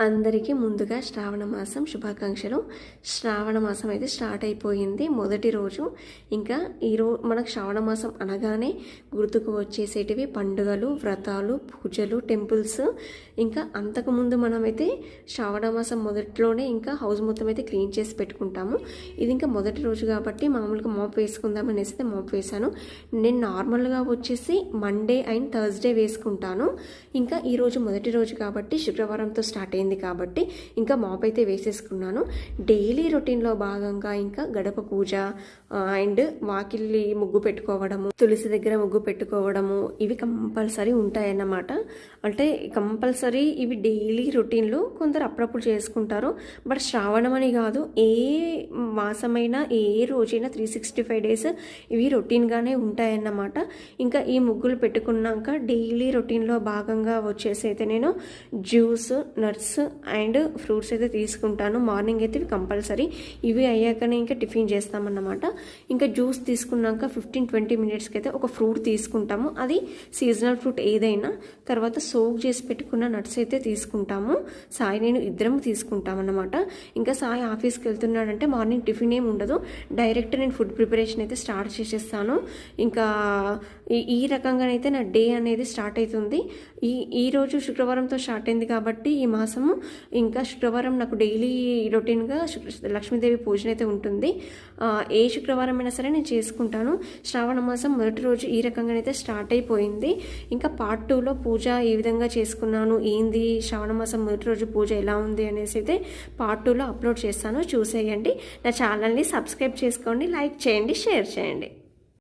అందరికీ ముందుగా శ్రావణ మాసం శుభాకాంక్షలు. శ్రావణ మాసం అయితే స్టార్ట్ అయిపోయింది. మొదటి రోజు ఇంకా మనకు శ్రావణ మాసం అనగానే గుర్తుకు వచ్చేసేటివి పండుగలు, వ్రతాలు, పూజలు, టెంపుల్స్. ఇంకా అంతకుముందు మనమైతే శ్రావణ మాసం మొదట్లోనే ఇంకా హౌస్ మొత్తం అయితే క్లీన్ చేసి పెట్టుకుంటాము. ఇది ఇంకా మొదటి రోజు కాబట్టి మామూలుగా మాప్ వేసుకుందాం అనేసి అయితే మాప్ వేసాను. నేను నార్మల్గా వచ్చేసి మండే అండ్ థర్స్డే వేసుకుంటాను. ఇంకా ఈరోజు మొదటి రోజు కాబట్టి శుక్రవారంతో స్టార్ట్ అయింది కాబట్టి ఇంకా మాప్ అయితే వేసేసుకున్నాను. డైలీ రొటీన్లో భాగంగా ఇంకా గడప పూజ అండ్ వాకిల్లి ముగ్గు పెట్టుకోవడము, తులసి దగ్గర ముగ్గు పెట్టుకోవడము ఇవి కంపల్సరీ ఉంటాయన్నమాట. అంటే కంపల్సరీ ఇవి డైలీ రొటీన్లో కొందరు అప్పుడప్పుడు చేసుకుంటారు. బట్ శ్రావణం అని కాదు, ఏ మాసమైనా ఏ రోజైనా 365 డేస్ ఇవి రొటీన్గానే ఉంటాయన్నమాట. ఇంకా ఈ ముగ్గులు పెట్టుకున్నాక డైలీ రొటీన్లో భాగంగా వచ్చేసి అయితే నేను జ్యూస్, నట్స్ అండ్ ఫ్రూట్స్ అయితే తీసుకుంటాను. మార్నింగ్ అయితే ఇవి కంపల్సరీ. ఇవి అయ్యాకనే ఇంకా టిఫిన్ చేస్తామన్నమాట. ఇంకా జ్యూస్ తీసుకున్నాక 15-20 మినిట్స్కి అయితే ఒక ఫ్రూట్ తీసుకుంటాము. అది సీజనల్ ఫ్రూట్ ఏదైనా. తర్వాత సోక్ చేసి పెట్టుకున్న నట్స్ అయితే తీసుకుంటాము. సాయి నేను ఇద్దరం తీసుకుంటామన్నమాట. ఇంకా సాయి ఆఫీస్కి వెళ్తున్నాడంటే మార్నింగ్ టిఫిన్ ఏమి ఉండదు, డైరెక్ట్ నేను ఫుడ్ ప్రిపరేషన్ అయితే స్టార్ట్ చేసేస్తాను. ఇంకా ఈ రకంగానైతే నా డే అనేది స్టార్ట్ అవుతుంది. ఈరోజు శుక్రవారంతో స్టార్ట్ అయింది కాబట్టి ఈ మాసము ఇంకా శుక్రవారం నాకు డైలీ రొటీన్గా లక్ష్మీదేవి పూజన అయితే ఉంటుంది. ఏ శుక్రవారం అయినా సరే నేను చేసుకుంటాను. శ్రావణ మాసం మొదటి రోజు ఈ రకంగానైతే స్టార్ట్ అయిపోయింది. ఇంకా పార్ట్ 2లో పూజ ఏ విధంగా చేసుకున్నాను, ఏంది శ్రావణ మాసం మొదటి రోజు పూజ ఎలా ఉంది అనేసి అయితే పార్ట్ 2లో అప్లోడ్ చేస్తాను. చూసేయండి. నా ఛానల్ని సబ్స్క్రైబ్ చేసుకోండి, లైక్ చేయండి, షేర్ చేయండి.